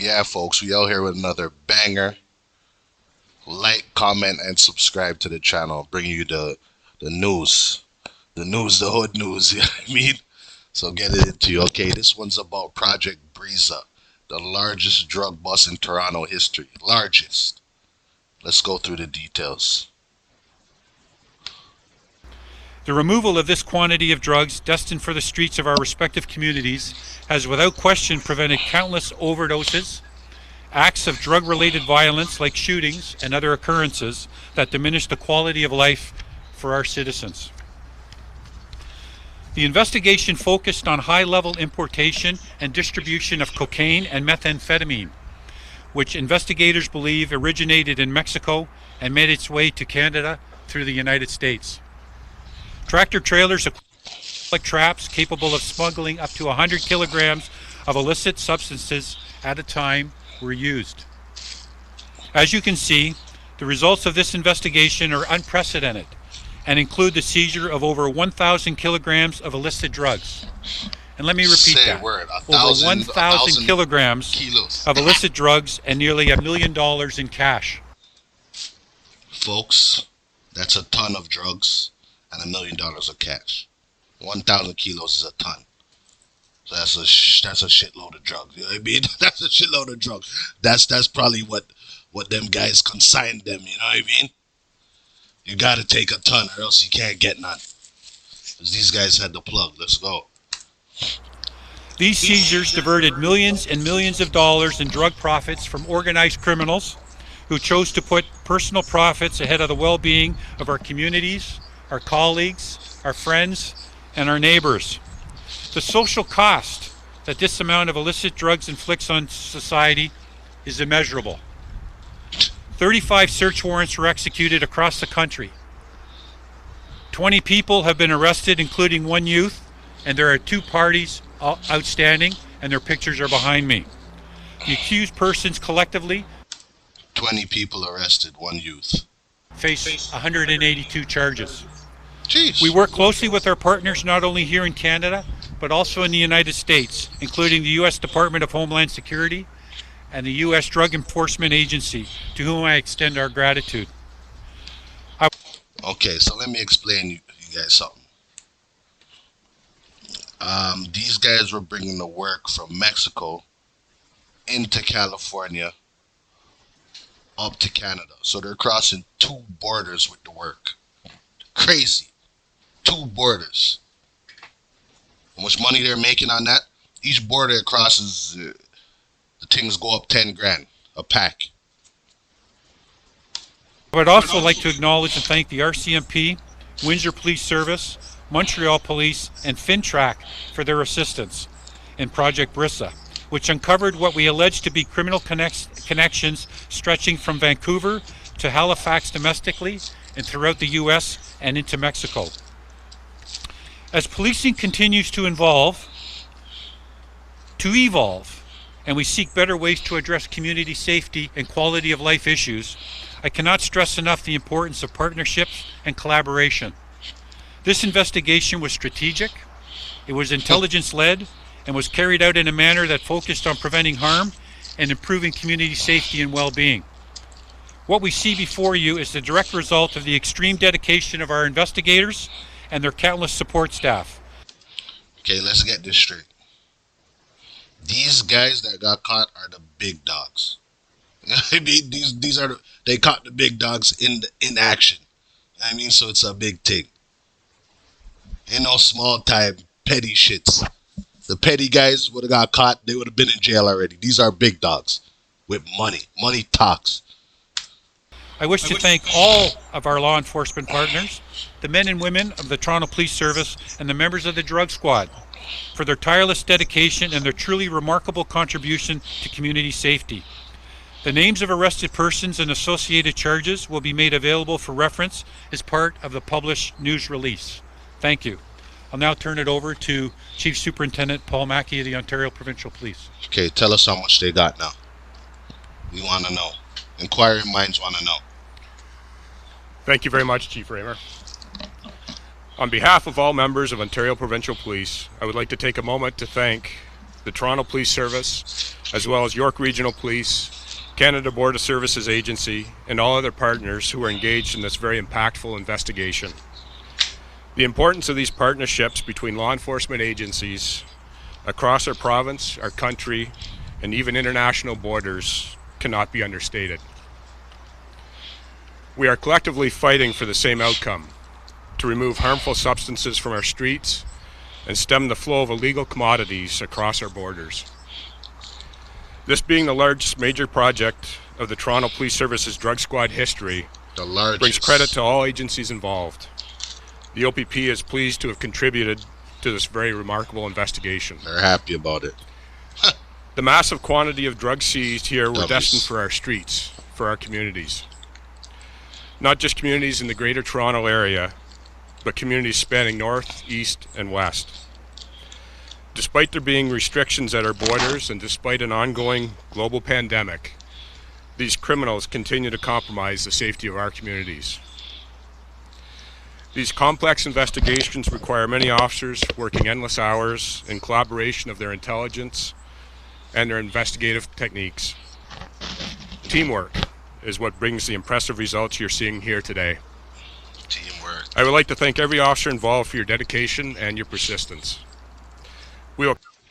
Yeah, folks, we out here with another banger. Like, comment, and subscribe to the channel. Bring you the news, the hood news. You know what I mean? So get it into you. Okay, this one's about Project Briza, the largest drug bust in Toronto history. Largest. Let's go through the details. The removal of this quantity of drugs destined for the streets of our respective communities has without question prevented countless overdoses, acts of drug-related violence like shootings and other occurrences that diminish the quality of life for our citizens. The investigation focused on high-level importation and distribution of cocaine and methamphetamine, which investigators believe originated in Mexico and made its way to Canada through the United States. Tractor trailers like traps capable of smuggling up to 100 kilograms of illicit substances at a time were used. As you can see, the results of this investigation are unprecedented and include the seizure of over 1,000 kilograms of illicit drugs. And let me repeat that. Over 1,000 kilograms of illicit drugs and nearly $1 million in cash. Folks, that's a ton of drugs and $1 million of cash. 1,000 kilos is a ton. So that's a shitload of drugs. You know what I mean? That's a shitload of drugs. That's probably what them guys consigned them. You know what I mean? You gotta take a ton or else you can't get none. Because these guys had the plug. Let's go. These seizures diverted millions and millions of dollars in drug profits from organized criminals who chose to put personal profits ahead of the well-being of our communities, our colleagues, our friends, and our neighbors. The social cost that this amount of illicit drugs inflicts on society is immeasurable. 35 search warrants were executed across the country. 20 people have been arrested, including one youth, and there are 2 parties outstanding, and their pictures are behind me. The accused persons collectively 20 people arrested, 1 youth. Face 182 charges. Jeez. We work closely with our partners not only here in Canada, but also in the United States, including the U.S. Department of Homeland Security and the U.S. Drug Enforcement Agency, to whom I extend our gratitude. Okay, so let me explain you guys something. These guys were bringing the work from Mexico into California up to Canada. So they're crossing 2 borders with the work. Crazy. 2 borders. How much money they're making on that? Each border it crosses, the things go up 10 grand a pack. I would also like to acknowledge and thank the RCMP, Windsor Police Service, Montreal Police, and FinTrack for their assistance in Project Briza, which uncovered what we allege to be criminal connections stretching from Vancouver to Halifax domestically and throughout the U.S. and into Mexico. As policing continues to evolve, and we seek better ways to address community safety and quality of life issues, I cannot stress enough the importance of partnerships and collaboration. This investigation was strategic, it was intelligence-led, and was carried out in a manner that focused on preventing harm and improving community safety and well-being. What we see before you is the direct result of the extreme dedication of our investigators and their countless support staff. Okay, let's get this straight. These guys that got caught are the big dogs. I mean, they caught the big dogs in action. I mean, so it's a big thing. Ain't no small time petty shits. The petty guys would have got caught. They would have been in jail already. These are big dogs with money. Money talks. I wish to thank all of our law enforcement partners, the men and women of the Toronto Police Service, and the members of the Drug Squad for their tireless dedication and their truly remarkable contribution to community safety. The names of arrested persons and associated charges will be made available for reference as part of the published news release. Thank you. I'll now turn it over to Chief Superintendent Paul Mackey of the Ontario Provincial Police. Okay, tell us how much they got now. We want to know. Inquiring minds want to know. Thank you very much, Chief Raymer. On behalf of all members of Ontario Provincial Police, I would like to take a moment to thank the Toronto Police Service, as well as York Regional Police, Canada Border Services Agency, and all other partners who are engaged in this very impactful investigation. The importance of these partnerships between law enforcement agencies across our province, our country, and even international borders cannot be understated. We are collectively fighting for the same outcome: to remove harmful substances from our streets and stem the flow of illegal commodities across our borders. This being the largest major project of the Toronto Police Service's Drug Squad history, brings credit to all agencies involved. The OPP is pleased to have contributed to this very remarkable investigation. They're happy about it. The massive quantity of drugs seized here were destined for our streets, for our communities. Not just communities in the Greater Toronto Area, but communities spanning north, east, and west. Despite there being restrictions at our borders and despite an ongoing global pandemic, these criminals continue to compromise the safety of our communities. These complex investigations require many officers working endless hours in collaboration of their intelligence and their investigative techniques. Teamwork is what brings the impressive results you're seeing here today. Teamwork. I would like to thank every officer involved for your dedication and your persistence.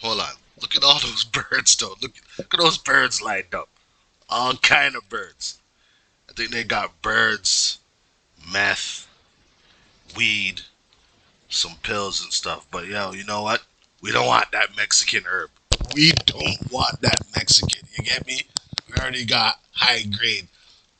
Hold on. Look at all those birds, though. Look at those birds lined up. All kind of birds. I think they got birds, meth, weed, some pills and stuff. But yo, you know what? We don't want that Mexican herb. We don't want that Mexican. You get me? We already got high grade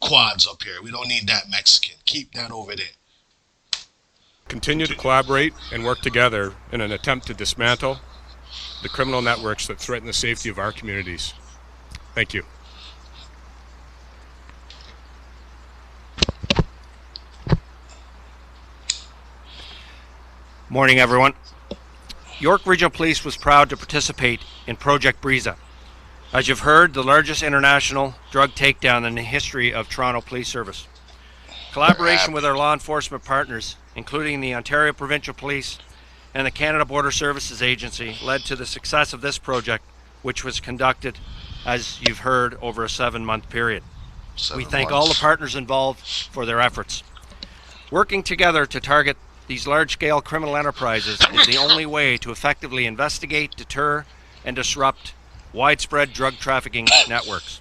quads up here. We don't need that Mexican. Keep that over there. Continue to collaborate and work together in an attempt to dismantle the criminal networks that threaten the safety of our communities. Thank you. Morning, everyone. York Regional Police was proud to participate in Project Briza. As you've heard, the largest international drug takedown in the history of Toronto Police Service. Collaboration with our law enforcement partners, including the Ontario Provincial Police and the Canada Border Services Agency, led to the success of this project, which was conducted, as you've heard, over a 7-month period. We thank all the partners involved for their efforts. Working together to target these large-scale criminal enterprises is the only way to effectively investigate, deter, and disrupt widespread drug trafficking networks.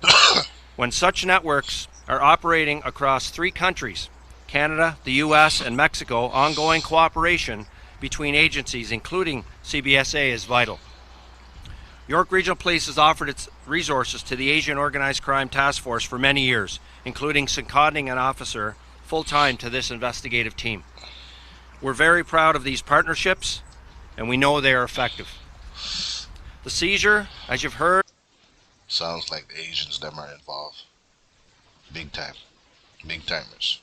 When such networks are operating across 3 countries, Canada, the US, and Mexico, ongoing cooperation between agencies, including CBSA, is vital. York Regional Police has offered its resources to the Asian Organized Crime Task Force for many years, including seconding an officer full-time to this investigative team. We're very proud of these partnerships, and we know they are effective. The seizure, as you've heard... Sounds like the Asians them are involved. Big time. Big timers.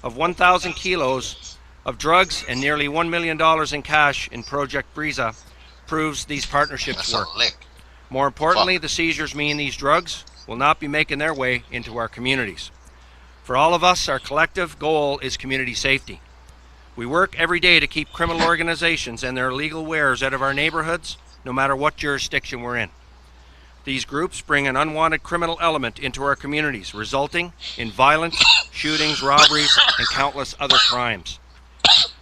...of 1,000 kilos of drugs and nearly $1 million in cash in Project Briza proves these partnerships work. More importantly, the seizures mean these drugs will not be making their way into our communities. For all of us, our collective goal is community safety. We work every day to keep criminal organizations and their illegal wares out of our neighborhoods, no matter what jurisdiction we're in. These groups bring an unwanted criminal element into our communities, resulting in violence, shootings, robberies, and countless other crimes.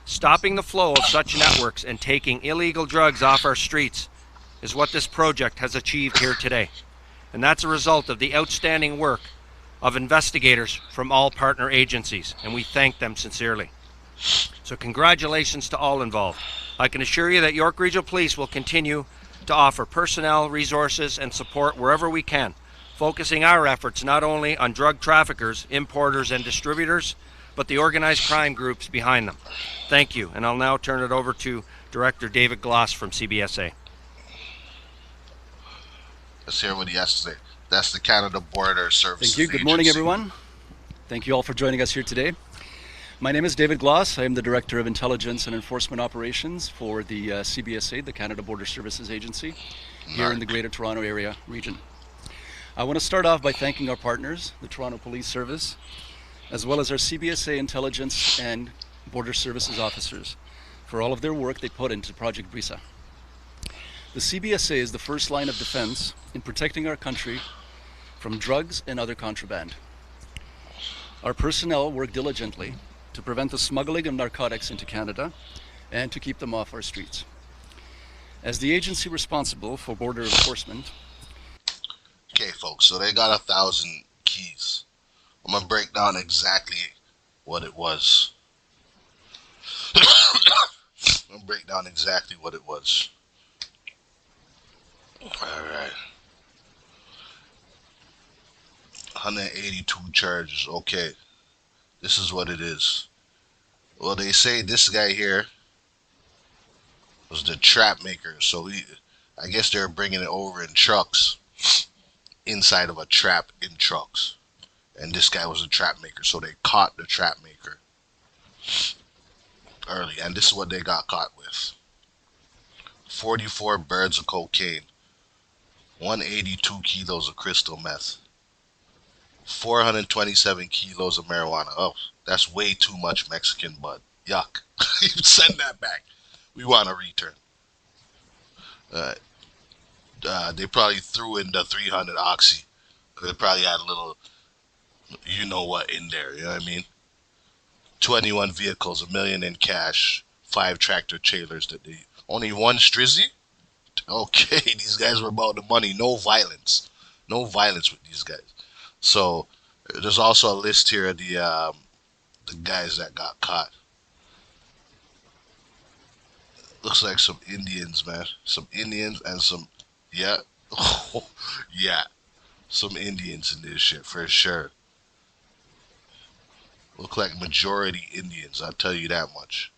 Stopping the flow of such networks and taking illegal drugs off our streets is what this project has achieved here today. And that's a result of the outstanding work of investigators from all partner agencies, and we thank them sincerely. So congratulations to all involved. I can assure you that York Regional Police will continue to offer personnel, resources, and support wherever we can, focusing our efforts not only on drug traffickers, importers, and distributors, but the organized crime groups behind them. Thank you, and I'll now turn it over to Director David Gloss from CBSA. Let's hear what he has to say. That's the Canada Border Services Thank you. Good morning, everyone. Thank you all for joining us here today. My name is David Gloss. I am the Director of Intelligence and Enforcement Operations for the CBSA, the Canada Border Services Agency, here in the Greater Toronto Area region. I want to start off by thanking our partners, the Toronto Police Service, as well as our CBSA Intelligence and Border Services officers, for all of their work they put into Project Briza. The CBSA is the first line of defense in protecting our country from drugs and other contraband. Our personnel work diligently to prevent the smuggling of narcotics into Canada and to keep them off our streets. As the agency responsible for border enforcement. Okay, folks, so they got 1,000 keys. I'm going to break down exactly what it was. I'm going to break down exactly what it was. Alright. 182 charges. Okay. This is what it is. Well, they say this guy here was the trap maker. So I guess they're bringing it over in trucks. Inside of a trap in trucks. And this guy was a trap maker. So they caught the trap maker early. And this is what they got caught with. 44 birds of cocaine. 182 kilos of crystal meth. 427 kilos of marijuana. Oh, that's way too much Mexican bud. Yuck. Send that back. We want a return. They probably threw in the 300 oxy. They probably had a little, you know what, in there. You know what I mean? 21 vehicles, $1 million in cash, 5 tractor trailers. Only 1 strizzy? Okay, these guys were about the money. No violence. No violence with these guys. So, there's also a list here of the guys that got caught. Looks like some Indians, man. Some Indians and some, yeah. Yeah. Some Indians in this shit, for sure. Look like majority Indians, I'll tell you that much.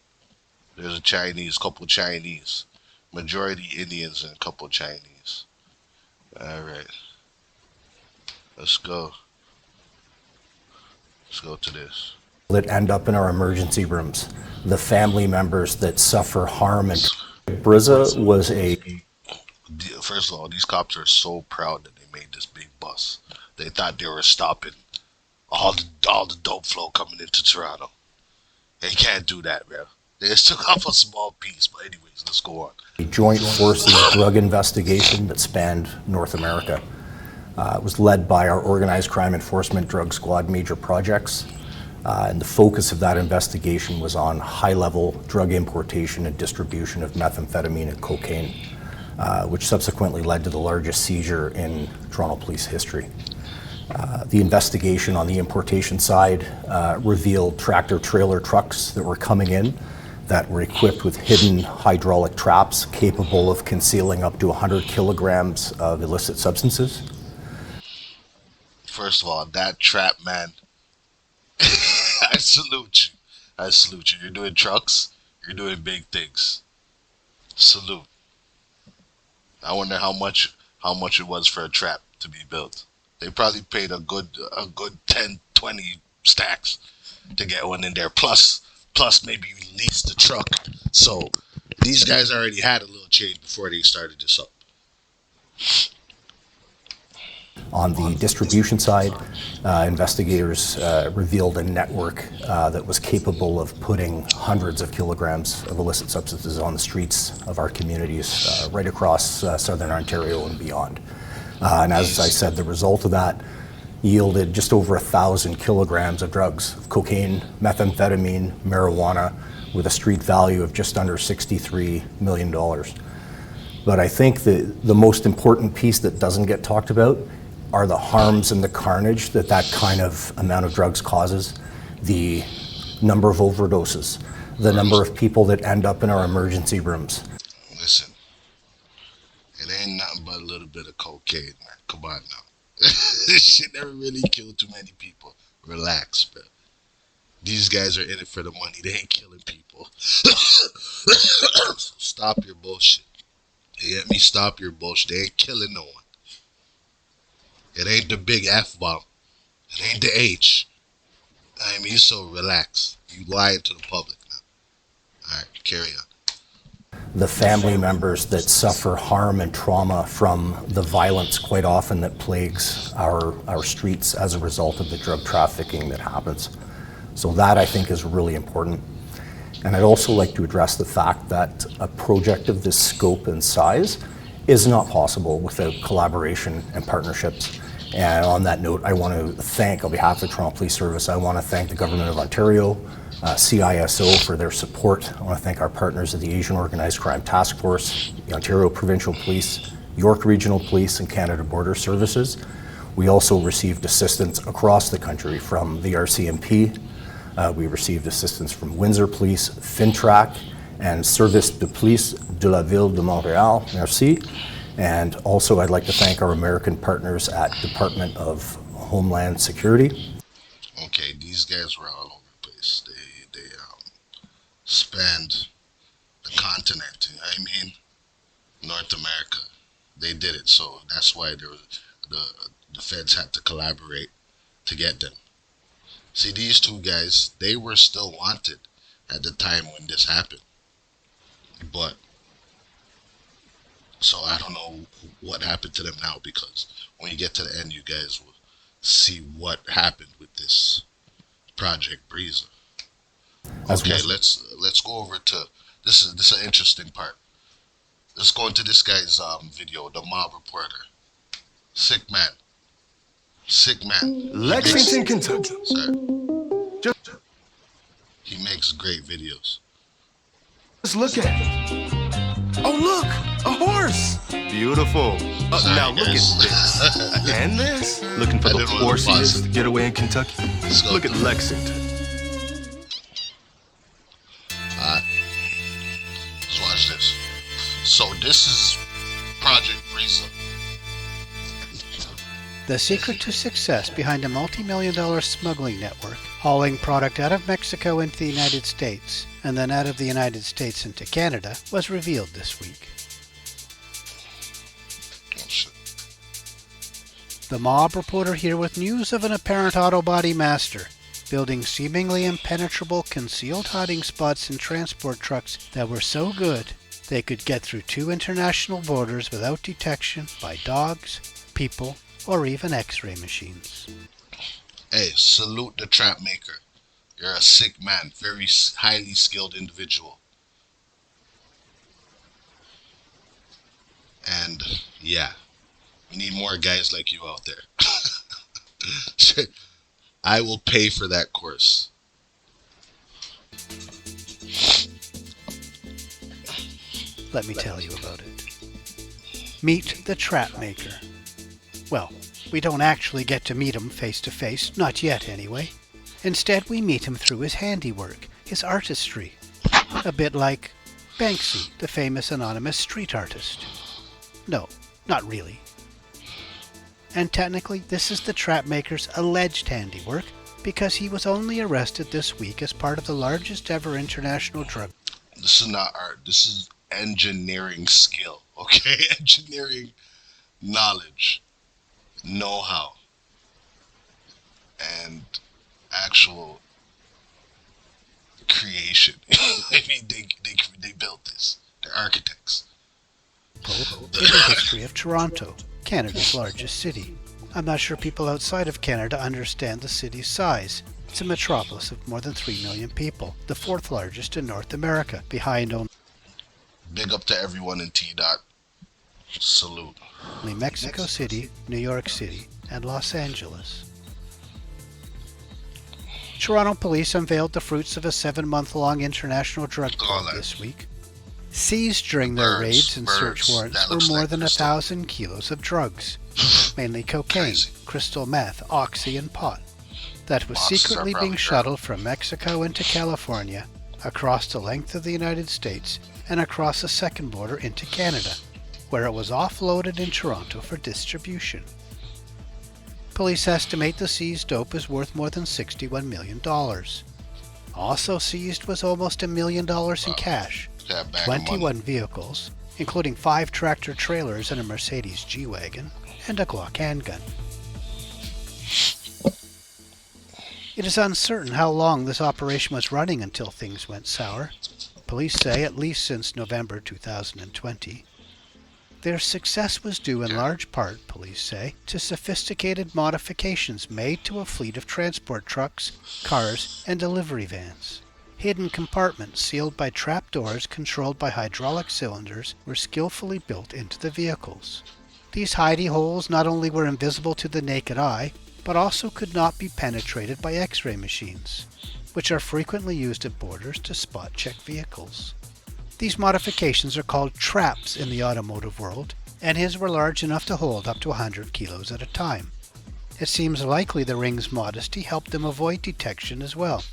There's a Chinese, couple Chinese. Majority Indians and a couple Chinese. Alright. Let's go. Let's go to this. That end up in our emergency rooms. The family members that suffer harm. And Briza was a... First of all, these cops are so proud that they made this big bus. They thought they were stopping all the dope flow coming into Toronto. They can't do that, bro. They just took off a small piece. But anyways, let's go on. A joint forces drug investigation that spanned North America. It was led by our Organized Crime Enforcement Drug Squad Major Projects. And the focus of that investigation was on high-level drug importation and distribution of methamphetamine and cocaine, which subsequently led to the largest seizure in Toronto police history. The investigation on the importation side revealed tractor-trailer trucks that were coming in that were equipped with hidden hydraulic traps capable of concealing up to 100 kilograms of illicit substances. First of all, that trap man, I salute you. I salute you. You're doing trucks. You're doing big things. Salute. I wonder how much it was for a trap to be built. They probably paid a good 10, 20 stacks to get one in there. Plus maybe you leased the truck. So these guys already had a little change before they started this up. On the distribution side, investigators revealed a network that was capable of putting hundreds of kilograms of illicit substances on the streets of our communities right across southern Ontario and beyond. And as I said, the result of that yielded just over 1,000 kilograms of drugs, of cocaine, methamphetamine, marijuana, with a street value of just under $63 million. But I think the most important piece that doesn't get talked about are the harms and the carnage that kind of amount of drugs causes, the number of overdoses, the number of people that end up in our emergency rooms. Listen, it ain't nothing but a little bit of cocaine, man. Come on now. This shit never really killed too many people. Relax, man. These guys are in it for the money. They ain't killing people. So stop your bullshit. You get me? Stop your bullshit. They ain't killing no one. It ain't the big F-bomb. It ain't the H. I mean, so relax. You lying to the public now. All right, carry on. The family members that suffer harm and trauma from the violence quite often that plagues our streets as a result of the drug trafficking that happens. So that, I think, is really important. And I'd also like to address the fact that a project of this scope and size is not possible without collaboration and partnerships. And on that note, I want to thank, on behalf of the Toronto Police Service, I want to thank the Government of Ontario, CISO for their support. I want to thank our partners at the Asian Organized Crime Task Force, the Ontario Provincial Police, York Regional Police, and Canada Border Services. We also received assistance across the country from the RCMP. We received assistance from Windsor Police, Fintrac, and Service de Police de la Ville de Montréal. Merci. And also I'd like to thank our American partners at Department of Homeland Security. Okay, these guys were all over the place. They spanned the continent. I mean, North America. They did it, so that's why the feds had to collaborate to get them. See, these two guys, they were still wanted at the time when this happened. But, so I don't know what happened to them now, because when you get to the end, you guys will see what happened with this Project Briza. Okay, let's go over to this is an interesting part. Let's go into this guy's video, the mob reporter. Sick man. Lexington, Kentucky. He makes great videos. Just look at it. Oh, look, a horse. Beautiful. Now look at this. And this. Looking for the horsiest getaway in Kentucky? Look at Lexington. Let's watch this. So this is Project Briza. The secret to success behind a multi-million-dollar smuggling network, hauling product out of Mexico into the United States, and then out of the United States into Canada, was revealed this week. Oh, shit. The mob reporter here with news of an apparent auto body master, building seemingly impenetrable concealed hiding spots in transport trucks that were so good they could get through 2 international borders without detection by dogs, people, or even x-ray machines. Hey, salute the trap maker. You're a sick man, very highly skilled individual. And yeah, we need more guys like you out there. I will pay for that course. Let me tell you about it. Meet the trap maker. Well, we don't actually get to meet him face to face, not yet anyway. Instead, we meet him through his handiwork, his artistry. A bit like Banksy, the famous anonymous street artist. No, not really. And technically, this is the trap maker's alleged handiwork, because he was only arrested this week as part of the largest ever international drug. This is not art. This is engineering skill, okay? Engineering knowledge, know-how, and actual creation. I mean, they built this. They're architects. In the history of Toronto, Canada's largest city. I'm not sure people outside of Canada understand the city's size. It's a metropolis of more than 3 million people, the 4th largest in North America, behind only Big up to everyone in T-Dot. Salute. Mexico City, New York City, and Los Angeles. Toronto police unveiled the fruits of a 7-month-long international drug probe this week. Seized during their raids and search warrants were more than 1,000 kilos of drugs, mainly cocaine, crystal meth, oxy, and pot, that was secretly being shuttled from Mexico into California, across the length of the United States, and across the second border into Canada, where it was offloaded in Toronto for distribution. Police estimate the seized dope is worth more than $61 million. Also seized was almost $1 million in cash, 21 vehicles, including 5 tractor trailers and a Mercedes G-Wagon, and a Glock handgun. It is uncertain how long this operation was running until things went sour. Police say at least since November 2020. Their success was due in large part, police say, to sophisticated modifications made to a fleet of transport trucks, cars, and delivery vans. Hidden compartments sealed by trapdoors controlled by hydraulic cylinders were skillfully built into the vehicles. These hidey holes not only were invisible to the naked eye, but also could not be penetrated by X-ray machines, which are frequently used at borders to spot-check vehicles. These modifications are called traps in the automotive world, and his were large enough to hold up to 100 kilos at a time. It seems likely the ring's modesty helped them avoid detection as well.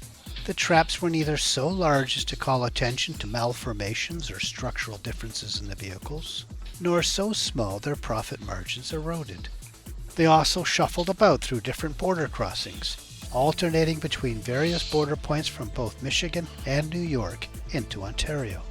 The traps were neither so large as to call attention to malformations or structural differences in the vehicles, nor so small their profit margins eroded. They also shuffled about through different border crossings, alternating between various border points from both Michigan and New York into Ontario.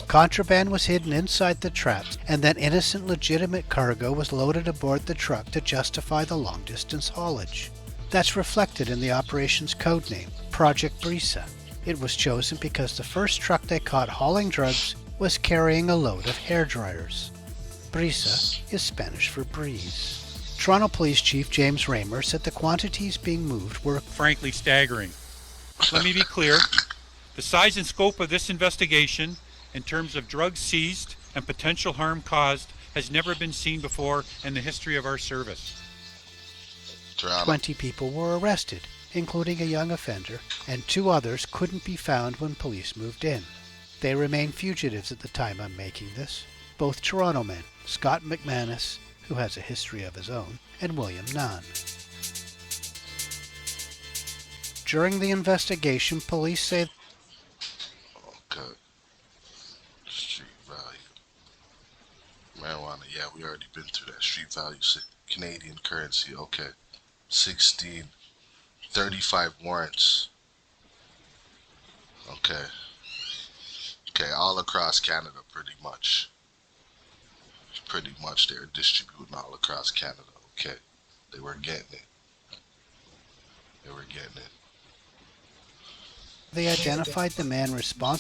Contraband was hidden inside the traps, and then innocent legitimate cargo was loaded aboard the truck to justify the long-distance haulage. That's reflected in the operation's codename, Project Briza. It was chosen because the first truck they caught hauling drugs was carrying a load of hair dryers. Briza is Spanish for breeze. Toronto Police Chief James Raymer said the quantities being moved were frankly staggering. Let me be clear. The size and scope of this investigation, in terms of drugs seized and potential harm caused, has never been seen before in the history of our service. 20 people were arrested, including a young offender, and 2 others couldn't be found when police moved in. They remain fugitives at the time I'm making this. Both Toronto men, Scott McManus, who has a history of his own, and William Nunn. During the investigation, police say Okay. Street value. Marijuana, yeah, we already been through that. Street value, Canadian currency, okay. 16. 35 warrants. Okay. Okay, all across Canada, pretty much. Pretty much they're distributing all across Canada, okay. They were getting it. They were getting it. they identified the man responsible